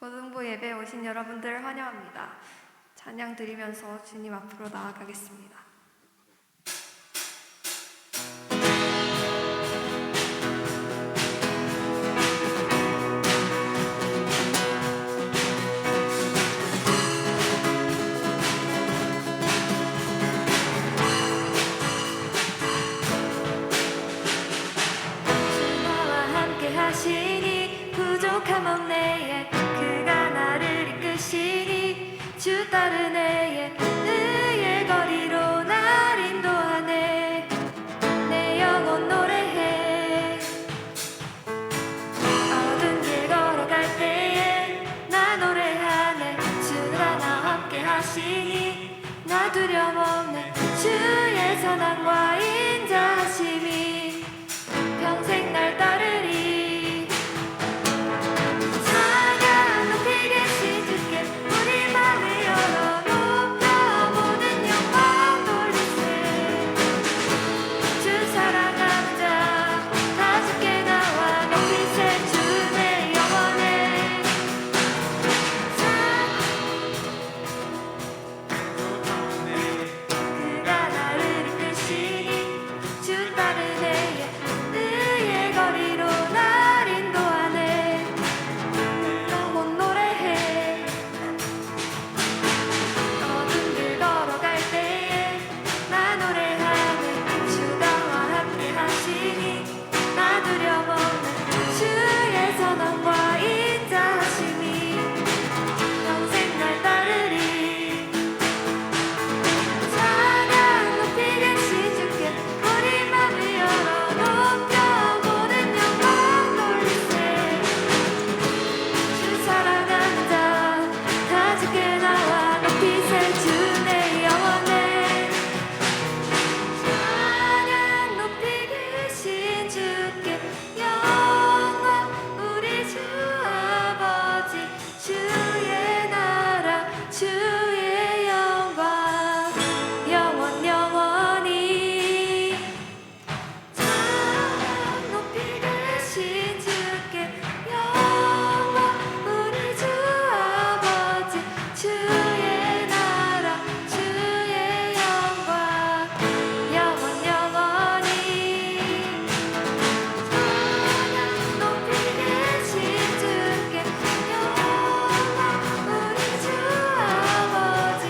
고등부 예배에 오신 여러분들 환영합니다. 찬양 드리면서 주님 앞으로 나아가겠습니다. 주나와 함께 하시니 부족함 없네. 그가 나를 이끄시니 주 따르네. 의의 거리로 날 인도하네. 내 영혼 노래해. 어두운 길 걸어갈 때에 나 노래하네. 주가 나와 함께 하시니 나 두려움 없네. 주의 선함과 인자하심이 평생 날 따르리. 찬양 높이 계신 주께 우리 맘을 열어 높여 모든 영광 돌리세. 주 사랑하는 자 다 주께 나와 높이세. 주 내 영혼에 그가 나를 이끄시니 주 따르네. 의의 거리로 날 인도하네. 영혼 노래해. 어두운 길 걸어갈 때에 나 노래하네. 주가 나와 함께 하시니 나 두려움 없네. 주의 선함과 인자하심이 평생 날 따르리. 찬양 높이 계신 주께 우리 맘을 열어 높여 모든 영광 돌리세. 주 사랑하는 자 다 주께 나와 높이세. 주 내 영혼에 찬양 높이 계신 주께 영광 우리 주 아버지. 주의 나라 주의 영광 영원 영원히. 찬양 높이 계신 주께 영광 우리 주 아버지. 주의 나라 주의 영광 영원 영원히. 찬양 높이 계신 주께 영광 우리 주 아버지.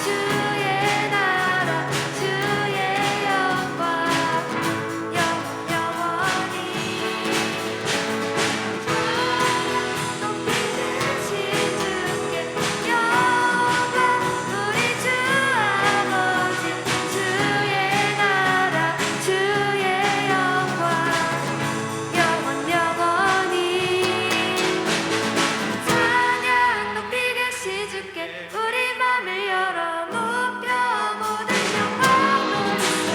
주의 나라 주의 영광 영원 영원히. 찬양 높이 계신 주께 영광 우리 주 아버지. 주의 나라 주의 영광 영원 영원히. 찬양 높이 계신 주께 우리 맘을 열어 높여 모든 영광 돌리세.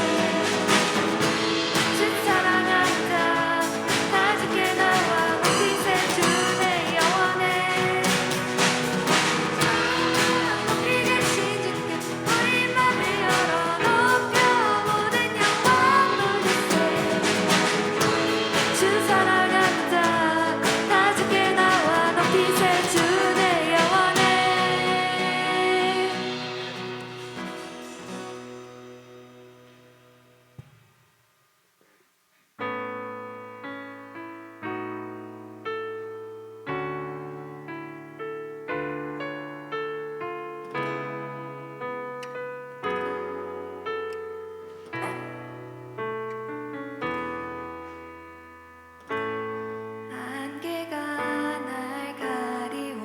주 사랑하는 자 다 주께 나와 높이세. 주 내 영혼에 찬양 높이 계신 주께 우리 맘을 열어 높여 모든 영광 돌리세. 주 사랑하는 자 다 주께 나와 높이세. 주 내 영혼에 안개가 날 가리워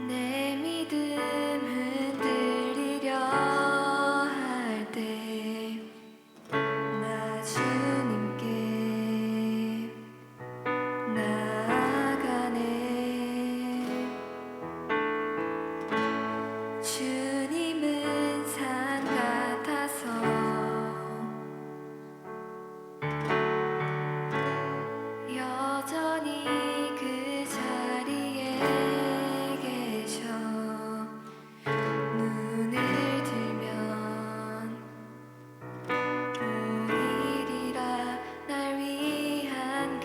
내 믿음 흔들리려 할 때 나 주님께 나아가네. 주님은 산 같아서 여전히 그 자리에 계셔. 눈을 들면 보이리라 날 위한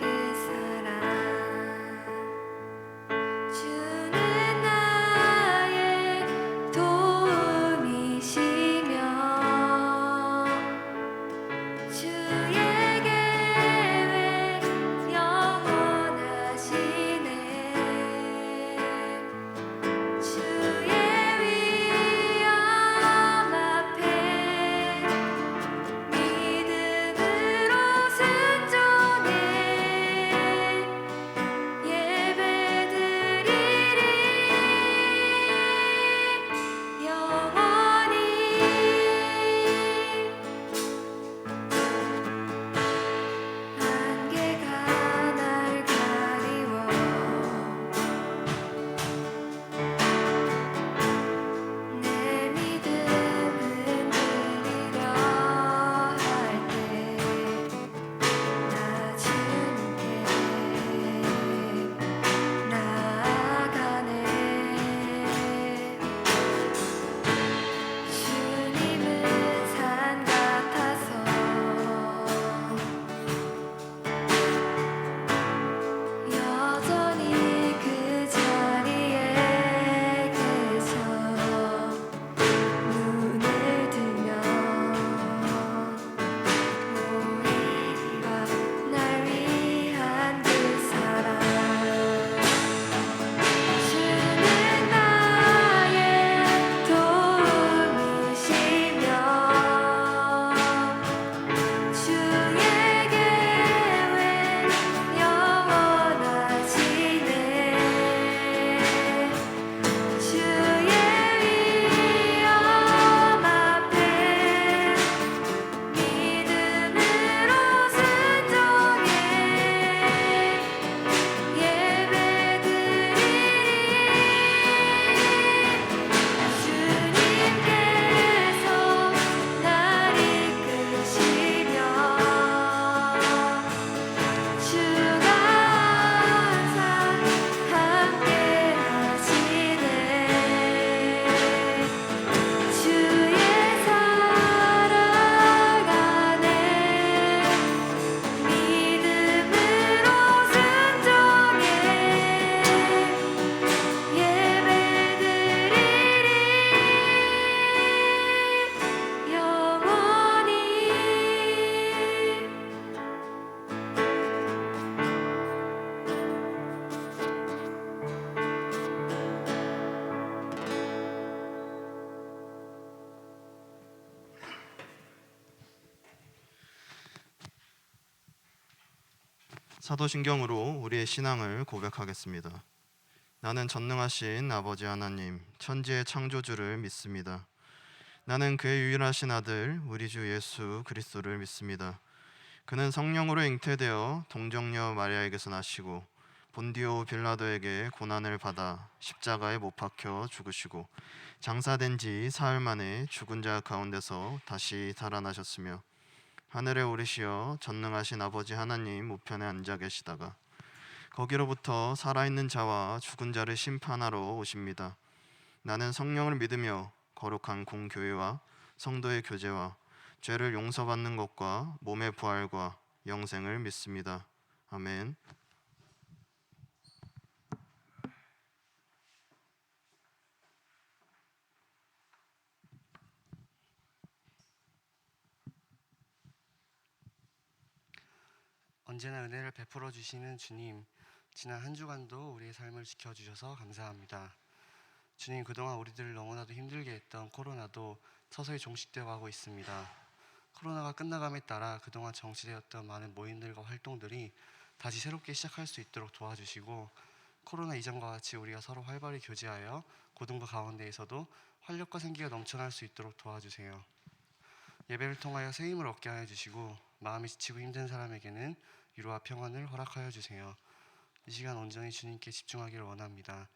사도신경으로 우리의 신앙을 고백하겠습니다. 나는 전능하신 아버지 하나님, 천지의 창조주를 믿습니다. 나는 그의 유일하신 아들, 우리 주 예수 그리스도를 믿습니다. 그는 성령으로 잉태되어 동정녀 마리아에게서 나시고 본디오 빌라도에게 고난을 받아 십자가에 못 박혀 죽으시고 장사된 지 사흘 만에 죽은 자 가운데서 다시 살아나셨으며 하늘에 오르시어 전능하신 아버지 하나님 우편에 앉아 계시다가 거기로부터 살아있는 자와 죽은 자를 심판하러 오십니다. 나는 성령을 믿으며 거룩한 공교회와 성도의 교제와 죄를 용서받는 것과 몸의 부활과 영생을 믿습니다. 아멘. 언제나 은혜를 베풀어 주시는 주님, 지난 한 주간도 우리의 삶을 지켜주셔서 감사합니다. 주님, 그동안 우리들을 너무나도 힘들게 했던 코로나도 서서히 종식되어 가고 있습니다. 코로나가 끝나감에 따라 그동안 정지되었던 많은 모임들과 활동들이 다시 새롭게 시작할 수 있도록 도와주시고, 코로나 이전과 같이 우리가 서로 활발히 교제하여 고등부 가운데에서도 활력과 생기가 넘쳐날 수 있도록 도와주세요. 예배를 통하여 새 힘을 얻게 하여 주시고, 마음이 지치고 힘든 사람에게는 위로와 평안을 허락하여 주세요. 이 시간 온전히 주님께 집중하기를 원합니다.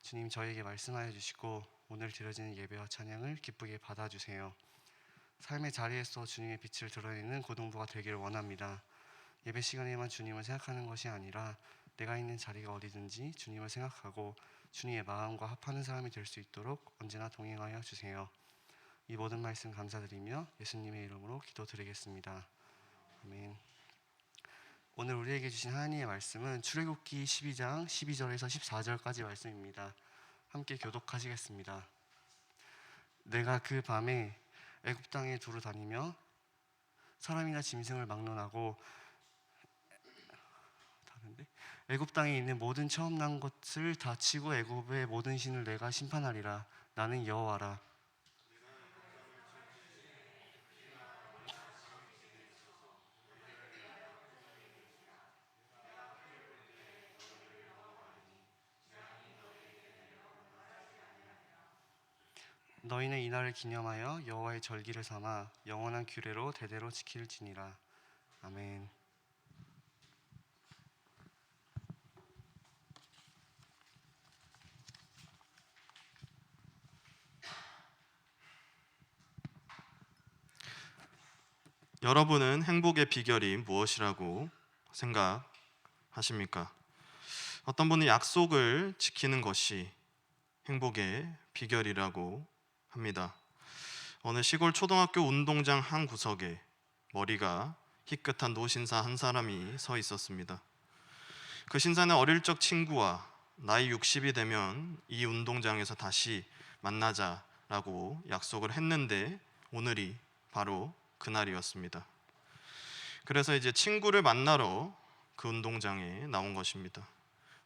주님, 저에게 말씀하여 주시고 오늘 드려지는 예배와 찬양을 기쁘게 받아주세요. 삶의 자리에서 주님의 빛을 드러내는 고등부가 되기를 원합니다. 예배 시간에만 주님을 생각하는 것이 아니라 내가 있는 자리가 어디든지 주님을 생각하고 주님의 마음과 합하는 사람이 될 수 있도록 언제나 동행하여 주세요. 이 모든 말씀 감사드리며 예수님의 이름으로 기도드리겠습니다. 아멘. 오늘 우리에게 주신 하나님의 말씀은 출애굽기 12장 12절에서 14절까지 말씀입니다. 함께 교독하시겠습니다. 내가 그 밤에 애굽 땅에 두루 다니며 사람이나 짐승을 막론하고 애굽 땅에 있는 모든 처음 난 것을 다 치고 애굽의 모든 신을 내가 심판하리라. 나는 여호와라. 너희는 이날을 기념하여 여호와의 절기를 삼아 영원한 규례로 대대로 지킬지니라. 아멘. 여러분은 행복의 비결이 무엇이라고 생각하십니까? 어떤 분은 약속을 지키는 것이 행복의 비결이라고 합니다. 어느 시골 초등학교 운동장 한 구석에 머리가 희끗한 노신사 한 사람이 서 있었습니다. 그 신사는 어릴 적 친구와 나이 60이 되면 이 운동장에서 다시 만나자라고 약속을 했는데 오늘이 바로 그날이었습니다. 그래서 이제 친구를 만나러 그 운동장에 나온 것입니다.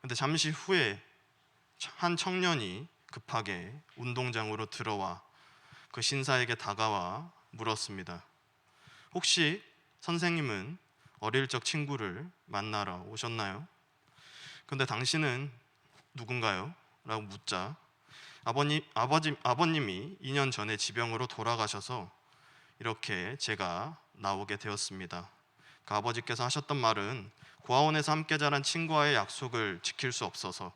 근데 잠시 후에 한 청년이 급하게 운동장으로 들어와 그 신사에게 다가와 물었습니다. 혹시 선생님은 어릴 적 친구를 만나러 오셨나요? 근데 당신은 누군가요? 라고 묻자 아버님이 2년 전에 지병으로 돌아가셔서 이렇게 제가 나오게 되었습니다. 그 아버지께서 하셨던 말은 고아원에서 함께 자란 친구와의 약속을 지킬 수 없어서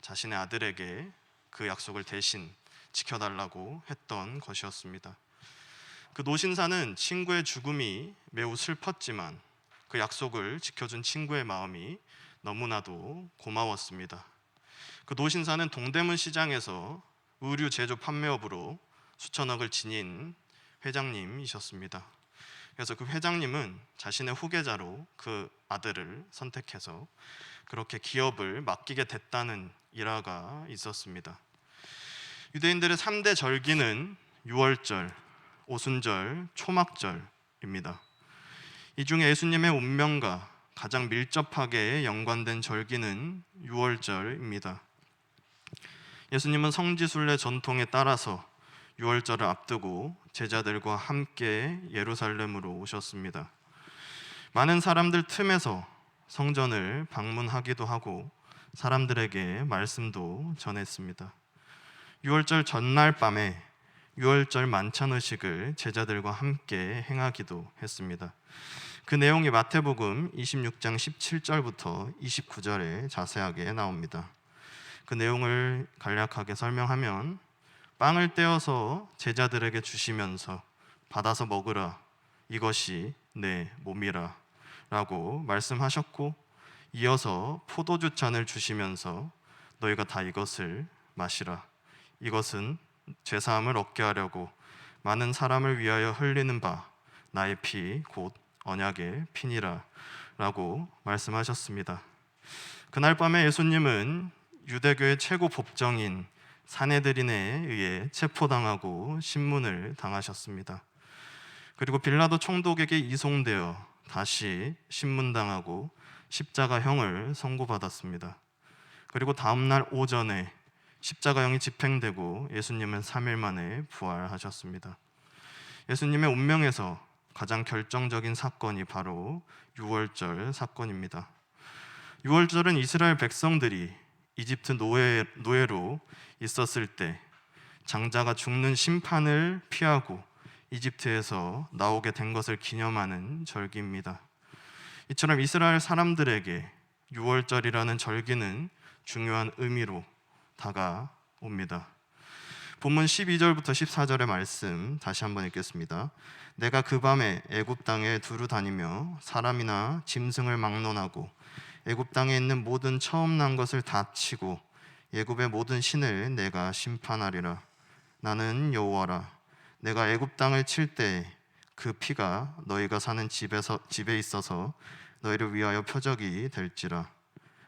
자신의 아들에게 그 약속을 대신 지켜달라고 했던 것이었습니다. 그 노신사는 친구의 죽음이 매우 슬펐지만 그 약속을 지켜준 친구의 마음이 너무나도 고마웠습니다. 그 노신사는 동대문 시장에서 의류 제조 판매업으로 수천억을 지닌 회장님이셨습니다. 그래서 그 회장님은 자신의 후계자로 그 아들을 선택해서 그렇게 기업을 맡기게 됐다는 일화가 있었습니다. 유대인들의 3대 절기는 유월절, 오순절, 초막절입니다. 이 중에 예수님의 운명과 가장 밀접하게 연관된 절기는 유월절입니다. 예수님은 성지순례 전통에 따라서 유월절을 앞두고 제자들과 함께 예루살렘으로 오셨습니다. 많은 사람들 틈에서 성전을 방문하기도 하고 사람들에게 말씀도 전했습니다. 유월절 전날 밤에 유월절 만찬 의식을 제자들과 함께 행하기도 했습니다. 그 내용이 마태복음 26장 17절부터 29절에 자세하게 나옵니다. 그 내용을 간략하게 설명하면 빵을 떼어서 제자들에게 주시면서 받아서 먹으라, 이것이 내 몸이라 라고 말씀하셨고, 이어서 포도주 잔을 주시면서 너희가 다 이것을 마시라, 이것은 죄사함을 얻게 하려고 많은 사람을 위하여 흘리는 바 나의 피 곧 언약의 피니라 라고 말씀하셨습니다. 그날 밤에 예수님은 유대교의 최고 법정인 산헤드린에 의해 체포당하고 신문을 당하셨습니다. 그리고 빌라도 총독에게 이송되어 다시 신문당하고 십자가형을 선고받았습니다. 그리고 다음날 오전에 십자가형이 집행되고 예수님은 3일 만에 부활하셨습니다. 예수님의 운명에서 가장 결정적인 사건이 바로 유월절 사건입니다. 유월절은 이스라엘 백성들이 이집트 노예로 있었을 때 장자가 죽는 심판을 피하고 이집트에서 나오게 된 것을 기념하는 절기입니다. 이처럼 이스라엘 사람들에게 유월절이라는 절기는 중요한 의미로 다가옵니다. 본문 12절부터 14절의 말씀 다시 한번 읽겠습니다. 내가 그 밤에 애굽 땅에 두루 다니며 사람이나 짐승을 막론하고 애굽 땅에 있는 모든 처음 난 것을 다 치고 애굽의 모든 신을 내가 심판하리라. 나는 여호와라. 내가 애굽 땅을 칠 때 그 피가 너희가 사는 집에 있어서 너희를 위하여 표적이 될지라.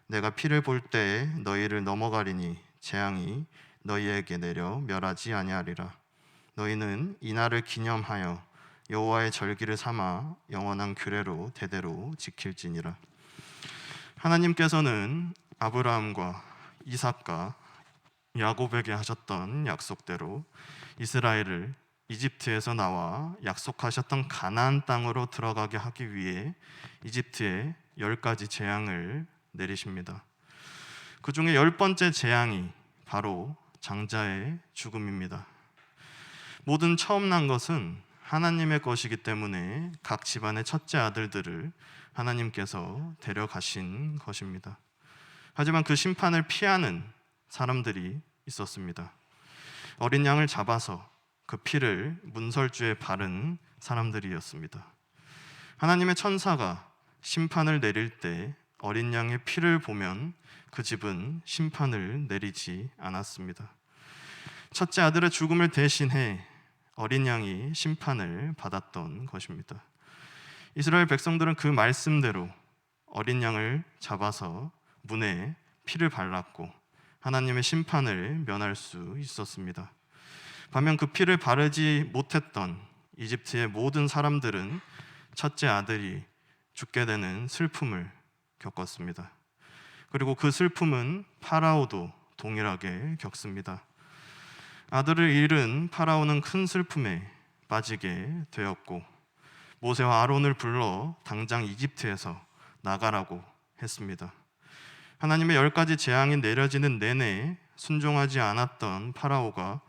내가 피를 볼 때에 너희를 넘어가리니 재앙이 너희에게 내려 멸하지 아니하리라. 너희는 이날을 기념하여 여호와의 절기를 삼아 영원한 규례로 대대로 지킬지니라. 하나님께서는 아브라함과 이삭과 야곱에게 하셨던 약속대로 이스라엘을 이집트에서 나와 약속하셨던 가나안 땅으로 들어가게 하기 위해 이집트에 10가지 재앙을 내리십니다. 그 중에 10번째 재앙이 바로 장자의 죽음입니다. 모든 처음 난 것은 하나님의 것이기 때문에 각 집안의 첫째 아들들을 하나님께서 데려가신 것입니다. 하지만 그 심판을 피하는 사람들이 있었습니다. 어린 양을 잡아서 그 피를 문설주에 바른 사람들이었습니다. 하나님의 천사가 심판을 내릴 때 어린 양의 피를 보면 그 집은 심판을 내리지 않았습니다. 첫째 아들의 죽음을 대신해 어린 양이 심판을 받았던 것입니다. 이스라엘 백성들은 그 말씀대로 어린 양을 잡아서 문에 피를 발랐고 하나님의 심판을 면할 수 있었습니다. 반면 그 피를 바르지 못했던 이집트의 모든 사람들은 첫째 아들이 죽게 되는 슬픔을 겪었습니다. 그리고 그 슬픔은 파라오도 동일하게 겪습니다. 아들을 잃은 파라오는 큰 슬픔에 빠지게 되었고 모세와 아론을 불러 당장 이집트에서 나가라고 했습니다. 하나님의 10가지 재앙이 내려지는 내내 순종하지 않았던 파라오가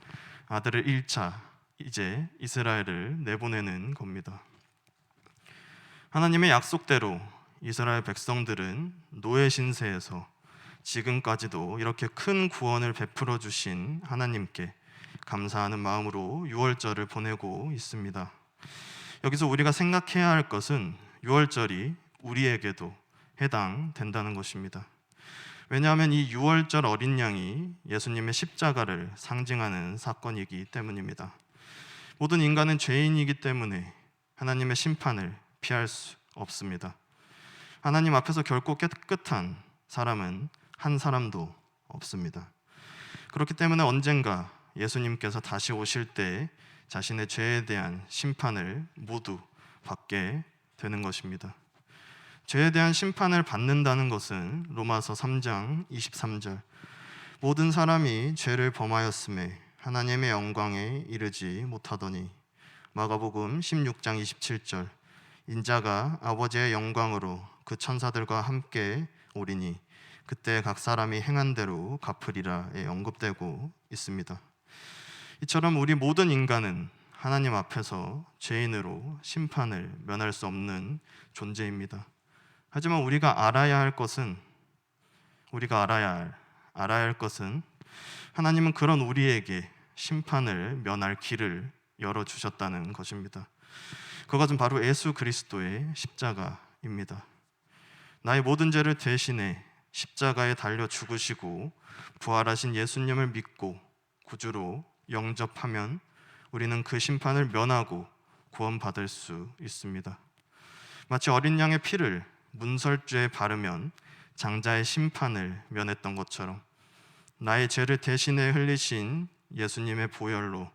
아들을 잃자 이제 이스라엘을 내보내는 겁니다. 하나님의 약속대로 이스라엘 백성들은 노예 신세에서 지금까지도 이렇게 큰 구원을 베풀어 주신 하나님께 감사하는 마음으로 유월절을 보내고 있습니다. 여기서 우리가 생각해야 할 것은 유월절이 우리에게도 해당된다는 것입니다. 왜냐하면 이 유월절 어린 양이 예수님의 십자가를 상징하는 사건이기 때문입니다. 모든 인간은 죄인이기 때문에 하나님의 심판을 피할 수 없습니다. 하나님 앞에서 결코 깨끗한 사람은 한 사람도 없습니다. 그렇기 때문에 언젠가 예수님께서 다시 오실 때 자신의 죄에 대한 심판을 모두 받게 되는 것입니다. 죄에 대한 심판을 받는다는 것은 로마서 3장 23절 모든 사람이 죄를 범하였음에 하나님의 영광에 이르지 못하더니 마가복음 16장 27절 인자가 아버지의 영광으로 그 천사들과 함께 오리니 그때 각 사람이 행한 대로 갚으리라에 언급되고 있습니다. 이처럼 우리 모든 인간은 하나님 앞에서 죄인으로 심판을 면할 수 없는 존재입니다. 하지만 우리가 알아야 할 것은 하나님은 그런 우리에게 심판을 면할 길을 열어주셨다는 것입니다. 그것은 바로 예수 그리스도의 십자가입니다. 나의 모든 죄를 대신해 십자가에 달려 죽으시고 부활하신 예수님을 믿고 구주로 영접하면 우리는 그 심판을 면하고 구원받을 수 있습니다. 마치 어린 양의 피를 문설주에 바르면 장자의 심판을 면했던 것처럼 나의 죄를 대신해 흘리신 예수님의 보혈로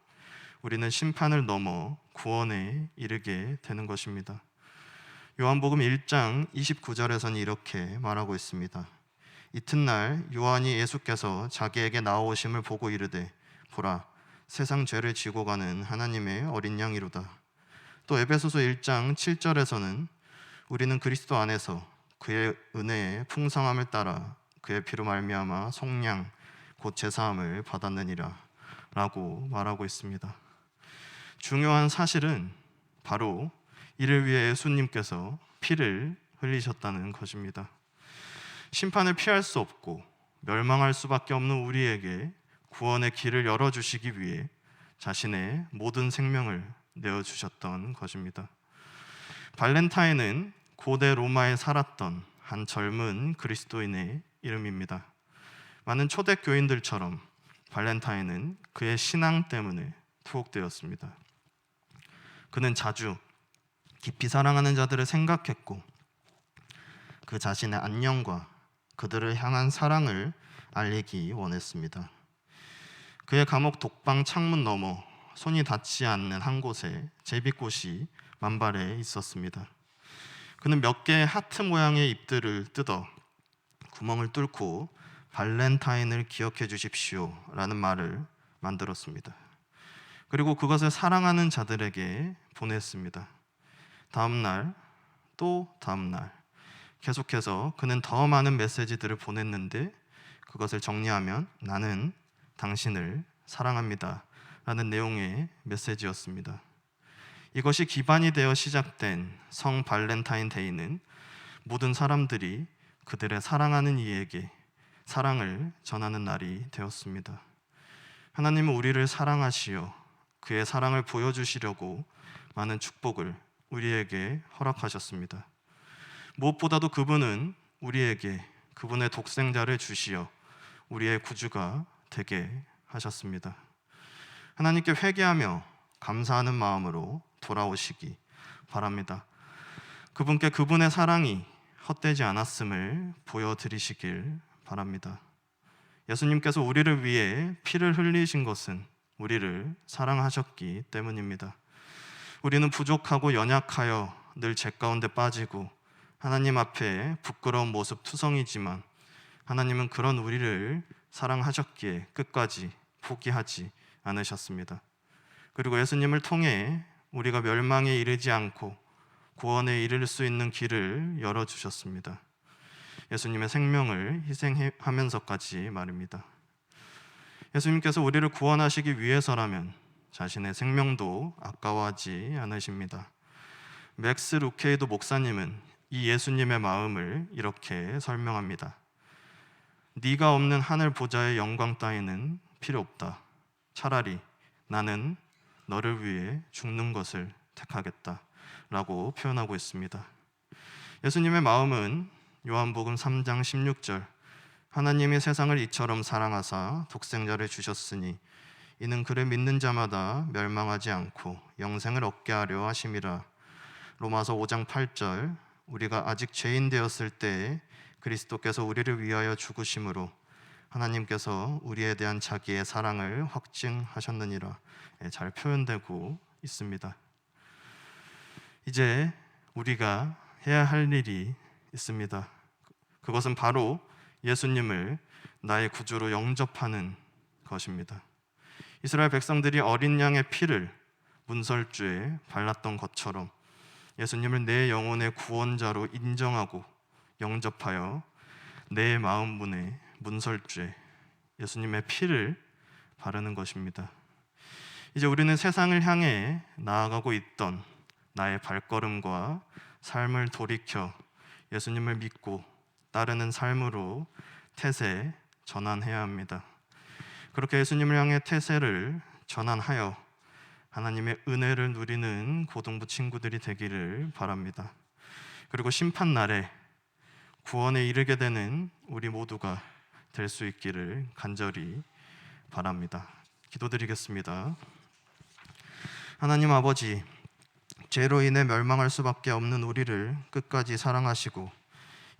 우리는 심판을 넘어 구원에 이르게 되는 것입니다. 요한복음 1장 29절에서는 이렇게 말하고 있습니다. 이튿날 요한이 예수께서 자기에게 나오심을 보고 이르되 보라 세상 죄를 지고 가는 하나님의 어린 양이로다. 또 에베소서 1장 7절에서는 우리는 그리스도 안에서 그의 은혜의 풍성함을 따라 그의 피로 말미암아 속량 곧 제사함을 받았느니라 라고 말하고 있습니다. 중요한 사실은 바로 이를 위해 예수님께서 피를 흘리셨다는 것입니다. 심판을 피할 수 없고 멸망할 수밖에 없는 우리에게 구원의 길을 열어주시기 위해 자신의 모든 생명을 내어주셨던 것입니다. 발렌타인은 고대 로마에 살았던 한 젊은 그리스도인의 이름입니다. 많은 초대교인들처럼 발렌타인은 그의 신앙 때문에 투옥되었습니다. 그는 자주 깊이 사랑하는 자들을 생각했고 그 자신의 안녕과 그들을 향한 사랑을 알리기 원했습니다. 그의 감옥 독방 창문 너머 손이 닿지 않는 한 곳에 제비꽃이 만발해 있었습니다. 그는 몇 개의 하트 모양의 잎들을 뜯어 구멍을 뚫고 발렌타인을 기억해 주십시오 라는 말을 만들었습니다. 그리고 그것을 사랑하는 자들에게 보냈습니다. 다음 날, 또 다음 날 계속해서 그는 더 많은 메시지들을 보냈는데 그것을 정리하면 나는 당신을 사랑합니다 라는 내용의 메시지였습니다. 이것이 기반이 되어 시작된 성 발렌타인 데이는 모든 사람들이 그들의 사랑하는 이에게 사랑을 전하는 날이 되었습니다. 하나님은 우리를 사랑하시어 그의 사랑을 보여주시려고 많은 축복을 우리에게 허락하셨습니다. 무엇보다도 그분은 우리에게 그분의 독생자를 주시어 우리의 구주가 되게 하셨습니다. 하나님께 회개하며 감사하는 마음으로 돌아오시기 바랍니다. 그분께 그분의 사랑이 헛되지 않았음을 보여드리시길 바랍니다. 예수님께서 우리를 위해 피를 흘리신 것은 우리를 사랑하셨기 때문입니다. 우리는 부족하고 연약하여 늘 죄 가운데 빠지고 하나님 앞에 부끄러운 모습 투성이지만 하나님은 그런 우리를 사랑하셨기에 끝까지 포기하지 않으셨습니다. 그리고 예수님을 통해 우리가 멸망에 이르지 않고 구원에 이를 수 있는 길을 열어주셨습니다. 예수님의 생명을 희생하면서까지 말입니다. 예수님께서 우리를 구원하시기 위해서라면 자신의 생명도 아까워하지 않으십니다. 맥스 루케이드 목사님은 이 예수님의 마음을 이렇게 설명합니다. 네가 없는 하늘 보좌의 영광 따위는 필요 없다. 차라리 나는 너를 위해 죽는 것을 택하겠다 라고 표현하고 있습니다. 예수님의 마음은 요한복음 3장 16절 하나님이 세상을 이처럼 사랑하사 독생자를 주셨으니 이는 그를 믿는 자마다 멸망하지 않고 영생을 얻게 하려 하심이라. 로마서 5장 8절 우리가 아직 죄인 되었을 때에 그리스도께서 우리를 위하여 죽으심으로 하나님께서 우리에 대한 자기의 사랑을 확증하셨느니라. 잘 표현되고 있습니다. 이제 우리가 해야 할 일이 있습니다. 그것은 바로 예수님을 나의 구주로 영접하는 것입니다. 이스라엘 백성들이 어린 양의 피를 문설주에 발랐던 것처럼 예수님을 내 영혼의 구원자로 인정하고 영접하여 내 마음 문에 문설주에 예수님의 피를 바르는 것입니다. 이제 우리는 세상을 향해 나아가고 있던 나의 발걸음과 삶을 돌이켜 예수님을 믿고 따르는 삶으로 태세 전환해야 합니다. 그렇게 예수님을 향해 태세를 전환하여 하나님의 은혜를 누리는 고등부 친구들이 되기를 바랍니다. 그리고 심판날에 구원에 이르게 되는 우리 모두가 될 수 있기를 간절히 바랍니다. 기도드리겠습니다. 하나님 아버지, 죄로 인해 멸망할 수밖에 없는 우리를 끝까지 사랑하시고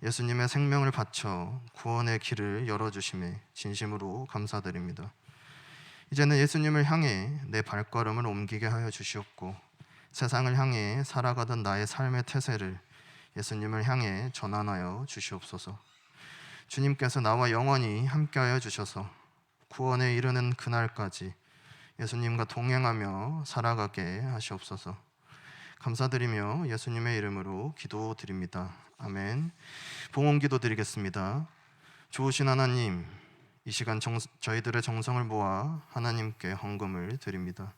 예수님의 생명을 바쳐 구원의 길을 열어주심에 진심으로 감사드립니다. 이제는 예수님을 향해 내 발걸음을 옮기게 하여 주시옵고 세상을 향해 살아가던 나의 삶의 태세를 예수님을 향해 전환하여 주시옵소서. 주님께서 나와 영원히 함께하여 주셔서 구원에 이르는 그날까지 예수님과 동행하며 살아가게 하시옵소서. 감사드리며 예수님의 이름으로 기도드립니다. 아멘. 봉헌기도 드리겠습니다. 좋으신 하나님, 이 시간 저희들의 정성을 모아 하나님께 헌금을 드립니다.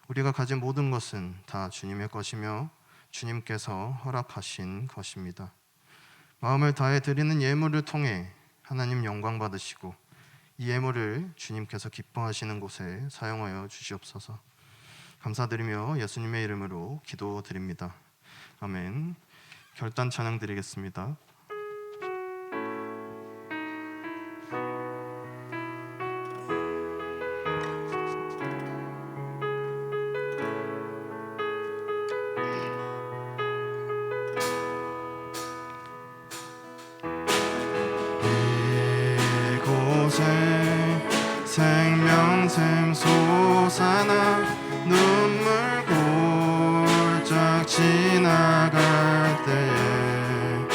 우리가 가진 모든 것은 다 주님의 것이며 주님께서 허락하신 것입니다. 마음을 다해 드리는 예물을 통해 하나님 영광 받으시고 이 예물을 주님께서 기뻐하시는 곳에 사용하여 주시옵소서. 감사드리며 예수님의 이름으로 기도드립니다. 아멘. 결단 찬양 드리겠습니다. 생명샘 솟아나 눈물 골짝 지나갈 때에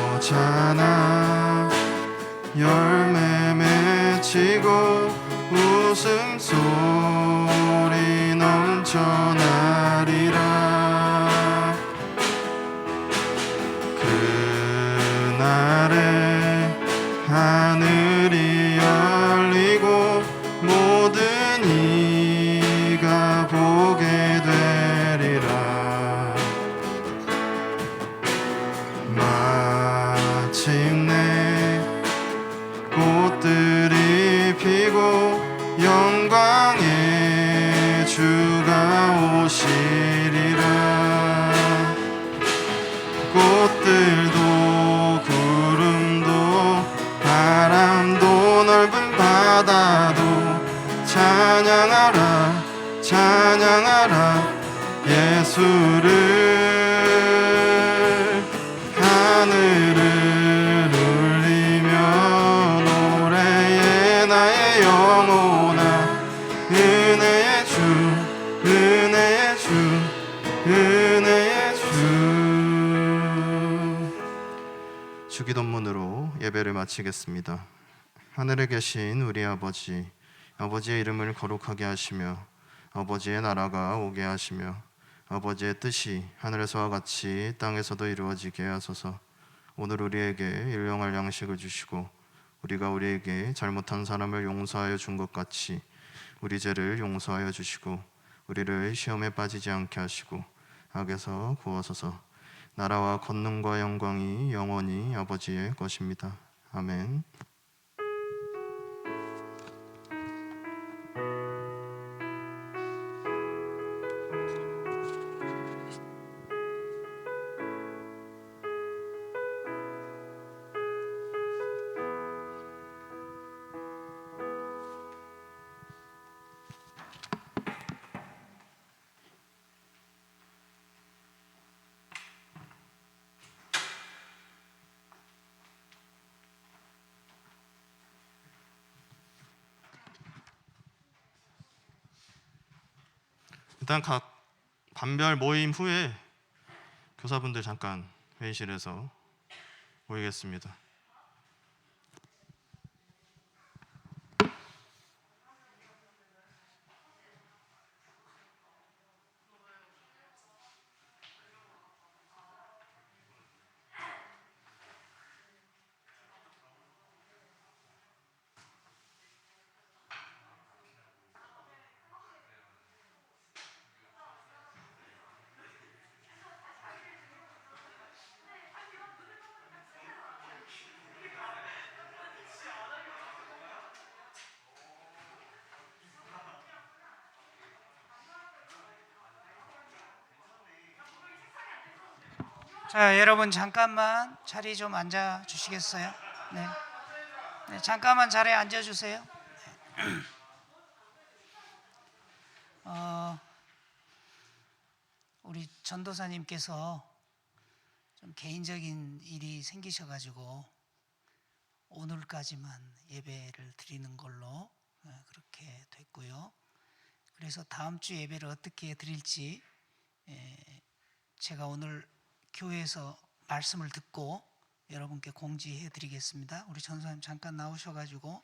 머잖아 열매 맺히고 웃음소리 넘쳐나리라. 그날에 하늘이 열리고 모든 이가 보게 되리라. 마침내 꽃들이 피고 영광의 주가 오시리라. 꽃들도 바람도 넓은 바다도 찬양하라 찬양하라 예수를. 하늘을 울리며 노래해 나의 영혼아. 은혜의 주 은혜의 주 은혜의 주. 주기도문으로 예배를 마치겠습니다. 하늘에 계신 우리 아버지, 아버지의 이름을 거룩하게 하시며 아버지의 나라가 오게 하시며 아버지의 뜻이 하늘에서와 같이 땅에서도 이루어지게 하소서. 오늘 우리에게 일용할 양식을 주시고 우리가 우리에게 잘못한 사람을 용서하여 준 것 같이 우리 죄를 용서하여 주시고 우리를 시험에 빠지지 않게 하시고 악에서 구하소서. 나라와 권능과 영광이 영원히 아버지의 것입니다. 아멘. 일단 각 반별 모임 후에 교사분들 잠깐 회의실에서 모이겠습니다. 자, 여러분 잠깐만 자리 좀 앉아 주시겠어요? 네. 네, 잠깐만 자리에 앉아 주세요. 우리 전도사님께서 좀 개인적인 일이 생기셔가지고 오늘까지만 예배를 드리는 걸로 그렇게 됐고요. 그래서 다음 주 예배를 어떻게 드릴지 제가 오늘 교회에서 말씀을 듣고 여러분께 공지해 드리겠습니다. 우리 전도사님 잠깐 나오셔가지고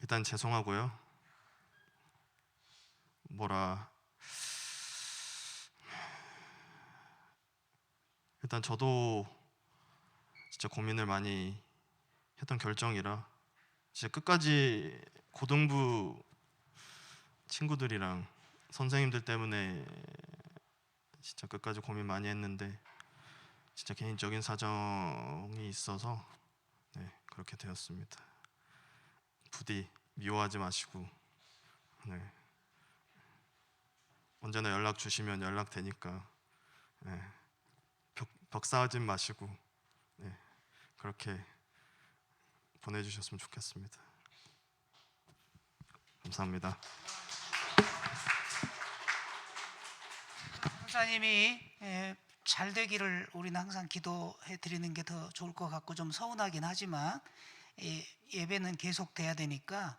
일단 죄송하고요. 일단 저도 진짜 고민을 많이 했던 결정이라 진짜 끝까지 고등부 친구들이랑 선생님들 때문에 진짜 끝까지 고민 많이 했는데 진짜 개인적인 사정이 있어서 그렇게 되었습니다. 부디 미워하지 마시고 언제나 연락 주시면 연락 되니까 벽 쌓지 마시고 그렇게 보내주셨으면 좋겠습니다. 감사합니다. 전도사님이 잘 되기를 우리는 항상 기도해 드리는 게 더 좋을 것 같고 좀 서운하긴 하지만 예배는 계속 돼야 되니까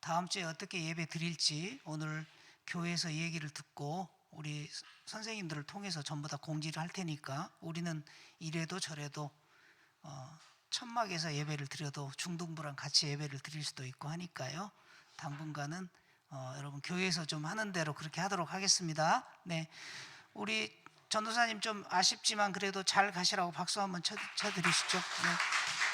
다음 주에 어떻게 예배 드릴지 오늘 교회에서 얘기를 듣고 우리 선생님들을 통해서 전부 다 공지를 할 테니까 우리는 이래도 저래도 천막에서 예배를 드려도 중등부랑 같이 예배를 드릴 수도 있고 하니까요. 당분간은 여러분 교회에서 좀 하는 대로 그렇게 하도록 하겠습니다. 네, 우리 전도사님 좀 아쉽지만 그래도 잘 가시라고 박수 한번 쳐드리시죠. 네.